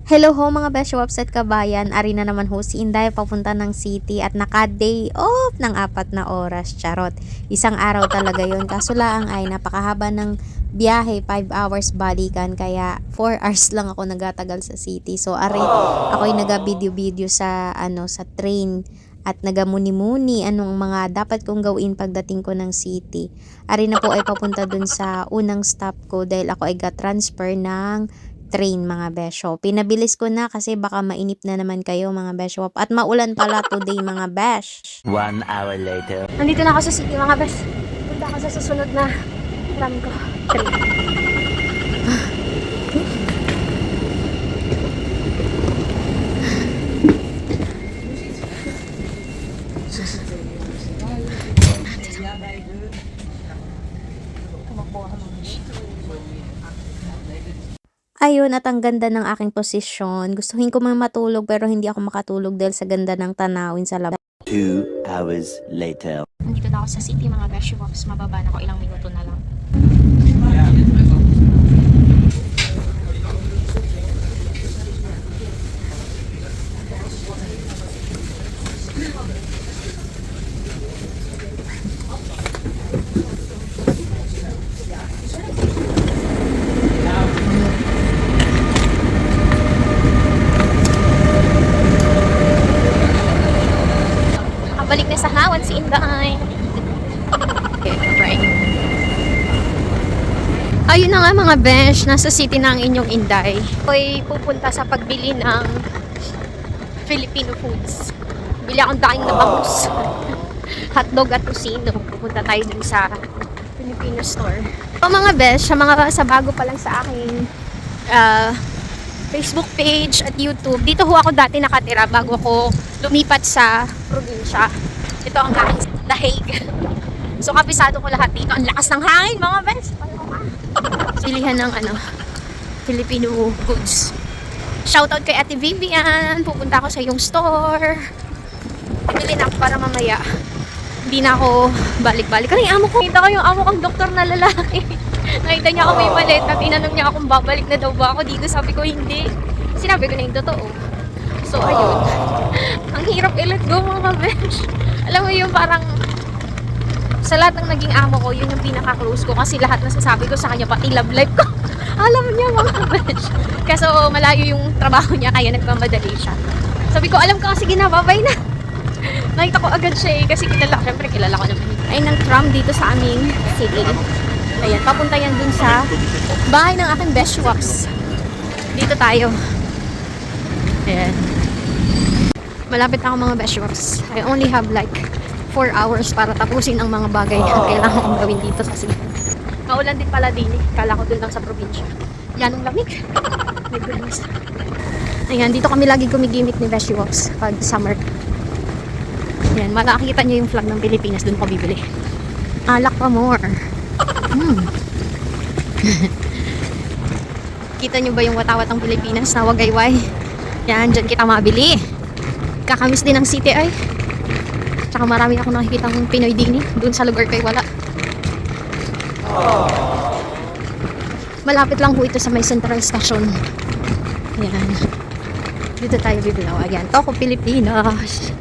Hello ho mga Beshops at kabayan, ari na naman ho si Inday papunta ng city at naka-day off ng 4 na oras, charot. Isang araw talaga yon, kaso lang ay napakahaba ng biyahe, 5 hours balikan, kaya 4 hours lang ako nagatagal sa city. So ari, ako'y naga-video-video sa, sa train at nagamuni-muni anong mga dapat kong gawin pagdating ko ng city. Ari na po ay papunta dun sa unang stop ko dahil ako ay ga-transfer ng train mga besyo. Pinabilis ko na kasi baka mainip na naman kayo mga besyo. At maulan pala today mga besh. 1 hour later. Nandito na ako sa city mga bes. Punta ako sa susunod na run ko. Ayun, at ang ganda ng aking posisyon. Gustuhin ko man matulog pero hindi ako makatulog dahil sa ganda ng tanawin sa labas. 2 hours later. Nandito na ako sa city mga bes. Mababa na ako, ilang minuto na lang. Balik na sa hawan si Inday. Okay, right. Ayun na nga mga besh, nasa city na ang inyong Inday. Ako'y pupunta sa pagbili ng Filipino foods. Bili akong daing na bangus. Hotdog at tosino. Pupunta tayo dun sa Filipino store. So mga besh, sa bago pa lang sa aking Facebook page at YouTube. Dito ho ako dati nakatira bago ako lumipat sa probinsya. Ito ang aking The Hague. So kabisado ko lahat dito. Ang lakas ng hangin mga bes. Pilihan ng Filipino goods. Shoutout kay Ate Vivian. Pupunta ako sa iyong store. Bibili na ako para mamaya hindi na ako balik-balik. Kasi amo ko, kita ko yung amo kong doktor na lalaki. Nakita niya ako may maleta. Tinanong niya akong babalik na daw ba ako dito. Sabi ko hindi. Sinabi ko na yung totoo. So ayun. Ang hirap i-let go mga besh. Alam mo yung parang sa lahat ng naging amo ko, yun yung pinaka-close ko. Kasi lahat nasasabi ko sa kanya, pati love life ko. Alam niya mga besh. Kaso malayo yung trabaho niya, kaya nagmamadali siya. Sabi ko, alam ko kasi ginababay na. Nakita ko agad siya kasi syempre kilala ko naman. Ayun ang tram dito sa aming city. Ayan, papunta yan dun sa bahay ng aking Beshops. Dito tayo. Ayan. Malapit na ako mga Beshops. I only have like 4 hours para tapusin ang mga bagay na kailangan kong gawin dito sa city. Maulan din pala din eh. Kala ko dun lang sa probinsya. Yan ang lamig. My goodness. Ayan, dito kami lagi gumigimik ni Beshops pag summer. Ayan, makakita nyo yung flag ng Pilipinas. Dun ko bibili. Alak pa more. Kita nyo ba yung watawat ng Pilipinas na Wagayway? Yan, dyan kita mabili. Kakamiss din ang city ay. Tsaka marami ako nakikita ng Pinoy din doon sa lugar kay wala. Malapit lang po ito sa may Central Station. Yan. Dito tayo bibilaw. Ayan, Toko Pilipinas.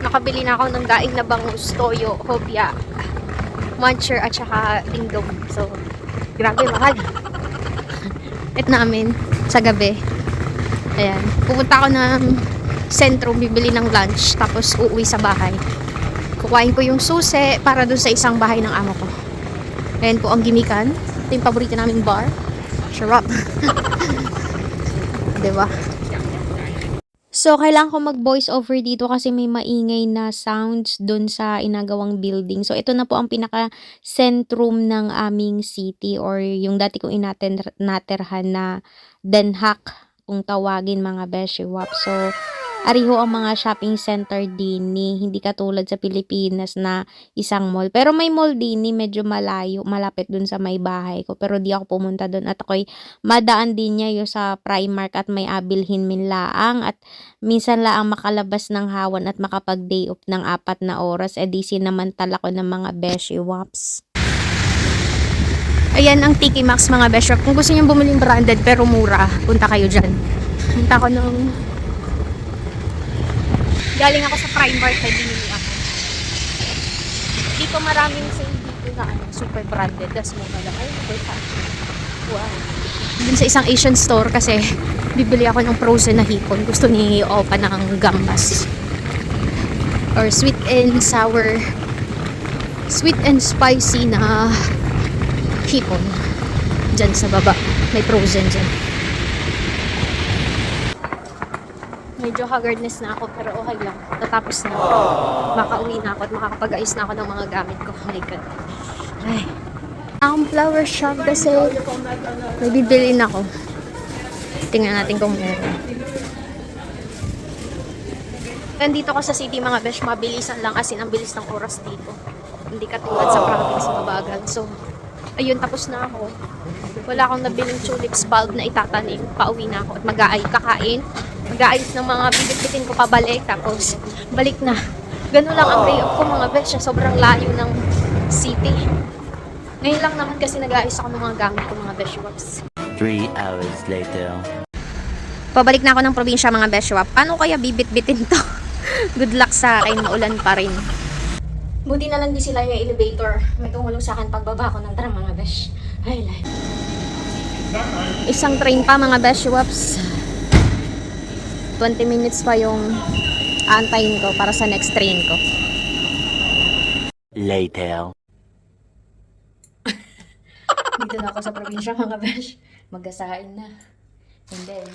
Nakabili na ako ng daing na bangus, toyo, hopya, muncher at saka dingdong. So, grabe mahal. At namin sa gabi. Ayan. Pupunta ako ng sentro, bibili ng lunch, tapos uuwi sa bahay. Kukuhain ko yung susi para dun sa isang bahay ng amo ko. Ayan po ang gimikan. Ito yung paborito naming bar. Sarap. Diba? So, kailangan ko mag-voice over dito kasi may maingay na sounds dun sa inagawang building. So, ito na po ang pinaka-centrum ng aming city or yung dati kong naterhan na Den Haag kung tawagin mga Beshiwap. So, ariho ang mga shopping center din hindi katulad sa Pilipinas na isang mall. Pero may mall din medyo malayo, malapit dun sa may bahay ko. Pero di ako pumunta dun at ako'y madaan din niya yung sa Primark at may abilhin min laang at minsan laang makalabas ng hawan at makapag-day off ng 4 na oras. Di sinamantala ko ng mga Beshiwaps. Ayan ang Tiki Max mga Beshop. Kung gusto niyo bumili branded pero mura, punta kayo dyan. Punta ko nung... Galing ako sa Primark, may binili ako. Dito maraming sale dito na super branded. Das mo lang. Ay, Versace. Wow. Dun sa isang Asian store kasi bibili ako ng frozen na hipon. Gusto ni Opa ng gambas. Or sweet and sour. Sweet and spicy na hipon. Diyan sa baba. May frozen dyan. Medyo haggardness na ako pero okay lang. Tatapos na. Makauwi na ako at makakapag-ayos na ako ng mga gamit ko. Oh my God. Ay. Ang flower shop kasi may bibilin ako. Tingnan natin kung meron. Nandito ko sa city mga besh, mabilisan lang as in ang bilis ng oras dito. Hindi katulad sa province mabagal. So, ayun, tapos na ako. Wala akong nabiling tulips bulb na itatanim. Pauwi na ako at kakain. Mag-aayos ng mga bibit-bitin ko pabalik. Tapos, balik na. Ganun lang ang day off ko mga besh. Sobrang layo ng city. Ngayon lang naman kasi nag-aayos ako ng mga gamit ko mga besh wops. 3 hours later. Pabalik na ako ng probinsya mga besh wop. Paano kaya bibit-bitin to? Good luck sa akin. Maulan pa rin. Buti na lang di sila yung elevator. May tumulong sa akin pagbaba ko ng tram mga besh. Ay, life. Isang train pa mga besh wops. 20 minutes pa yung aantayin ko para sa next train ko. Later. Dito na ako sa probinsya mga besh. Magasain na. And then,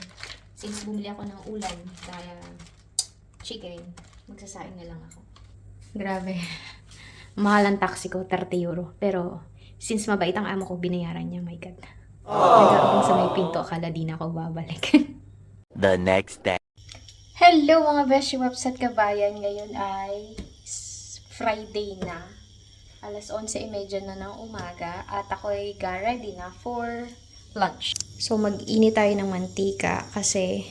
since bumili ako ng ulam, kaya chicken, magsasain na lang ako. Grabe. Mahal ang taxi ko, 30 euro. Pero, since mabait ang amo ko, binayaran niya. My God. Nag-aabang sa may pinto, akala di na ako babalik. The next day. Hello mga beshi waps at kabayan. Ngayon ay Friday na. Alas 11:30 na ng umaga. At ako ay ready na for lunch. So mag-init tayo ng mantika kasi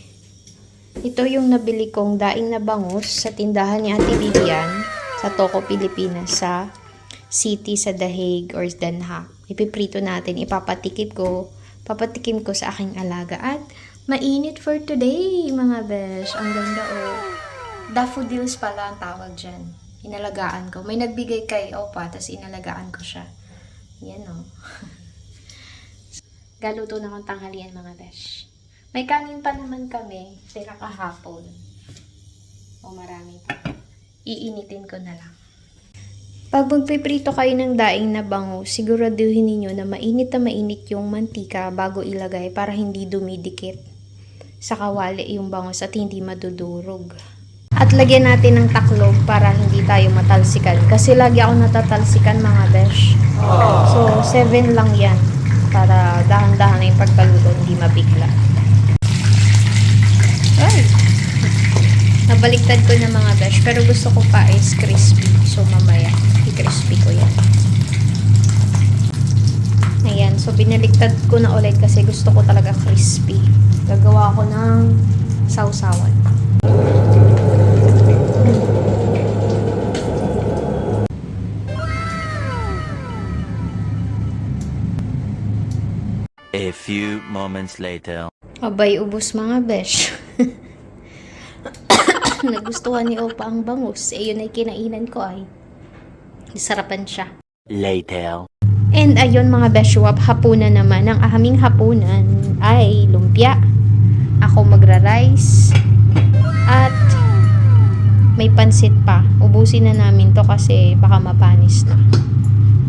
ito yung nabili kong daing na bangus sa tindahan ni Ate Vivian sa Toco, Pilipinas sa city sa The Hague or Den Haag. Ipiprito natin, papatikim ko sa aking alaga at mainit for today, mga besh. Ang ganda, oh. Daffodils pala ang tawag dyan. Inalagaan ko. May nagbigay kay Opa, tapos inalagaan ko siya. Yan, oh. Galuto na akong tanghalian, mga besh. May kanin pa naman kami. Tira kahapon. O, marami pa. Iinitin ko na lang. Pag magpiprito kayo ng daing na bangus, siguraduhin niyo na mainit yung mantika bago ilagay para hindi dumidikit sa kawali yung bangus at hindi madudurog. At lagyan natin ng taklob para hindi tayo matalsikan. Kasi lagi ako natatalsikan mga besh. So, 7 lang yan. Para dahan-dahan na yung pagkaluto, hindi mabigla. Ay! Nabaliktad ko na mga besh. Pero gusto ko pa is crispy. So, mamaya, i-crispy ko yan. Ayan. So, binaliktad ko na ulit kasi gusto ko talaga crispy. Gagawa ko ng sausawan. A few moments later. Abay, ubos mga besh. Nagustuhan ni Opa ang bangus. Yun ay kinainan ko ay. Sarapan siya. Later. And ayun mga beshwap, hapunan naman. Ang aming hapunan ay lumpia. Ako magra-rice. At may pansit pa. Ubusin na namin to kasi baka mapanis na.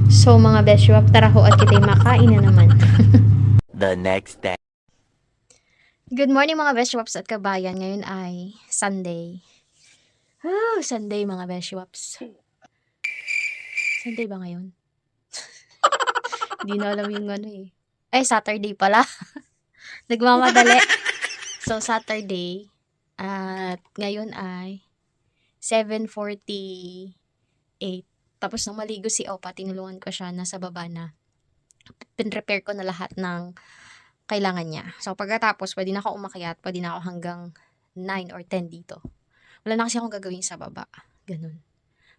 So mga beshwap, tara ho at kita'y makain na naman. The next day. Good morning mga beshwaps at kabayan. Ngayon ay Sunday. Oh, Sunday mga beshwaps. Sunday ba ngayon? Hindi na alam yung ano eh. Ay, Saturday pala. Nagmamadali. So, Saturday. At ngayon ay 7:48. Tapos nang maligo si Opa, tinulungan ko siya nasa baba na. Pin-repair ko na lahat ng kailangan niya. So, pagkatapos, pwede na ako umakyat. Pwede na ako hanggang 9 or 10 dito. Wala na kasi akong gagawin sa baba. Ganun.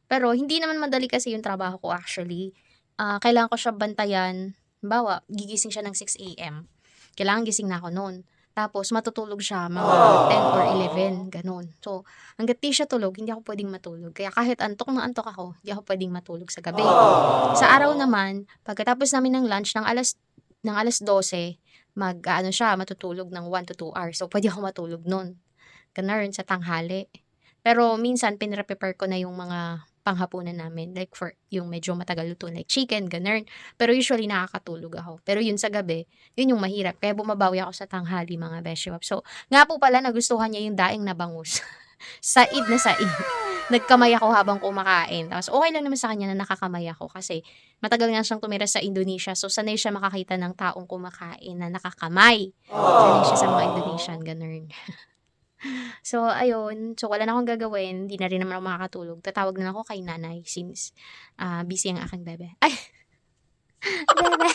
Pero, hindi naman madali kasi yung trabaho ko actually. Kailangan ko siya bantayan. Bawa, gigising siya ng 6 a.m. Kailangan gising na ako noon. Tapos matutulog siya mga 10 or 11, ganun. So, hangga't di siya tulog, hindi ako pwedeng matulog. Kaya kahit antok na antok ako, hindi ako pwedeng matulog sa gabi. Sa araw naman, pagkatapos namin ng lunch ng alas 12, ano siya, matutulog ng 1 to 2 hours. So, pwede ako matulog nun. Ganun, sa tanghali. Pero minsan, pinre-prepare ko na yung mga panghapunan namin. Like for yung medyo matagal luto, like chicken, ganun. Pero usually, nakakatulog ako. Pero yun sa gabi, yun yung mahirap. Kaya bumabawi ako sa tanghali, mga beshiwap. So, nga po pala, nagustuhan niya yung daing na bangus. Said na said. Nagkamay ako habang kumakain. Tapos okay lang naman sa kanya na nakakamay ako kasi matagal nga siyang tumira sa Indonesia. So, sanay siya makakita ng taong kumakain na nakakamay. Sanay siya sa mga Indonesian, ganun. So, ayun. So, wala na akong gagawin. Hindi na rin naman ako makakatulog. Tatawag na lang ako kay nanay since busy ang aking bebe. Ay! Bebe!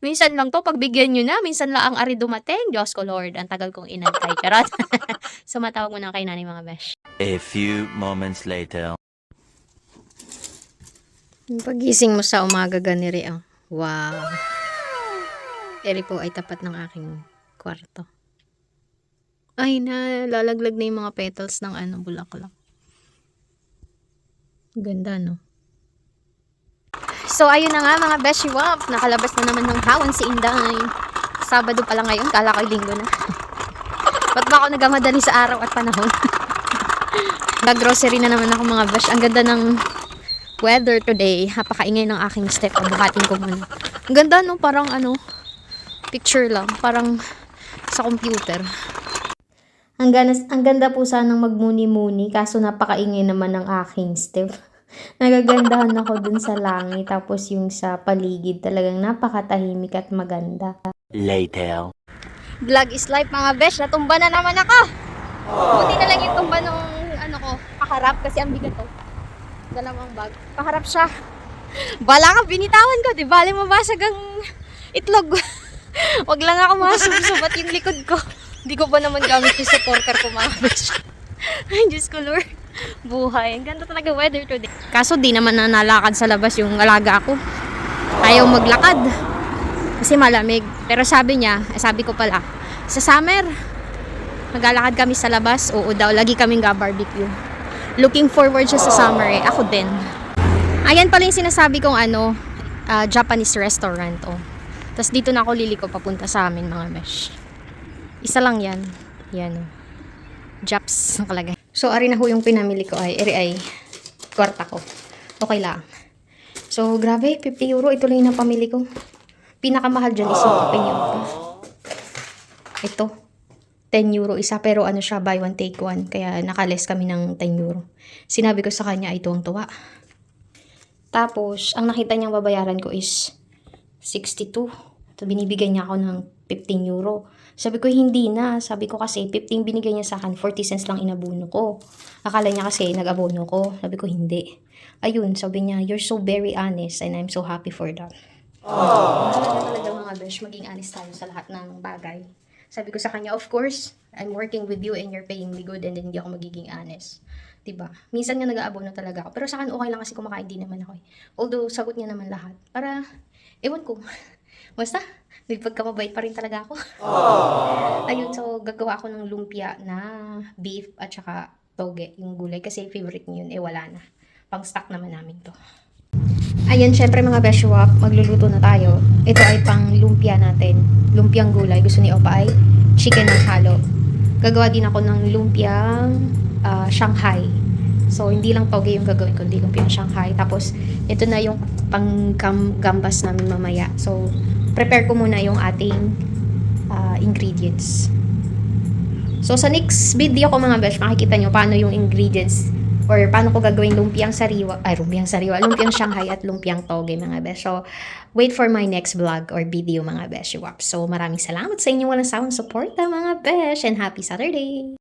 Minsan lang to, pagbigyan nyo na. Minsan lang ang ari dumating. Diyos ko, Lord. Ang tagal kong inantay. Charot. So, matawag mo na kay nanay, mga besh. A few moments later. Yung pagising mo sa umaga ganiri, oh. Wow. Eri po ay tapat ng aking kwarto. Ay na, lalaglag na yung mga petals ng bulaklak. Ganda, no? So, ayun na nga mga beshiwap. Nakalabas na naman ng hawan si Inday. Sabado pala ngayon, kala ko linggo na. Ba't ba ako nagamadali sa araw at panahon? Nag-grocery na naman ako mga besh. Ang ganda ng weather today. Napakaingay ng aking step. Buhatin ko muna. Ang ganda, no? Parang picture lang. Parang sa computer. Ang ganda po sanang magmuni-muni, kaso napakaingay naman ng aking step. Nagagandahan ako dun sa langit, tapos yung sa paligid talagang napakatahimik at maganda. Later. Vlog is life mga besh. Natumba na naman ako. Buti na lang yung tumba nung paharap kasi ang bigat to. Dalawang bag. Paharap siya. Bala ka, binitawan ko. Di bali mabasag ang itlog. Wag lang ako masubsobat yung likod ko. Hindi ko ba naman gamit yung supporter ko mga besh. Ay, Diyos ko Lord. Buhay. Ang ganda talaga weather today. Kaso di naman na nalakad sa labas yung alaga ko. Ayaw maglakad. Kasi malamig. Pero sabi ko pala, sa summer, maglalakad kami sa labas. Oo daw, lagi kaming ga-barbecue. Looking forward siya sa summer eh. Ako din. Ayan pala yung sinasabi kong Japanese restaurant. Oh. Tapos dito na ako liliko papunta sa amin mga besh. Isa lang yan. Yan. Japs nakalagay. So, ari na ho yung pinamili ko ay kwarta ko. Okay lang. So, grabe, 50 euro. Ito lang yung napamili ko. Pinakamahal dyan is yung kape niyo. Ito. 10 euro isa. Pero siya, buy one, take one. Kaya nakaless kami ng 10 euro. Sinabi ko sa kanya ay tuwang-tuwa. Tapos, ang nakita niyang babayaran ko is 62. So, binibigyan niya ako ng 15 euro. Sabi ko, hindi na. Sabi ko kasi, 15 binigay niya sa akin, 40 cents lang inabono ko. Akala niya kasi nag-abono ko. Sabi ko, hindi. Ayun, sabi niya, you're so very honest and I'm so happy for that. Talaga mga besh, maging honest tayo sa lahat ng bagay. Sabi ko sa kanya, of course, I'm working with you and you're paying me good and then hindi ako magiging honest. Diba? Minsan nga nag-aabono talaga ako. Pero sa akin, okay lang kasi kumakain din naman ako. Although, sagot niya naman lahat. Para, ewan ko. Basta, may pagkamabait pa rin talaga ako. Ayun, so gagawa ako ng lumpia na beef at saka toge, yung gulay. Kasi favorite niyo yun, wala na. Pang-stock naman namin to. Ayun, syempre mga beshiwap, magluluto na tayo. Ito ay pang lumpia natin. Lumpiang gulay. Gusto ni Opa ay chicken ng halo. Gagawa din ako ng lumpiang Shanghai. So, hindi lang toge yung gagawin ko, hindi lumpiang Shanghai. Tapos, ito na yung pang gambas namin mamaya. So, prepare ko muna yung ating ingredients. So, sa next video ko mga besh, makikita nyo paano yung ingredients or paano ko gagawin lumpiang Shanghai at lumpiang toge mga besh. So, wait for my next vlog or video mga besh. So, maraming salamat sa inyong walang sawang support mga besh and happy Saturday!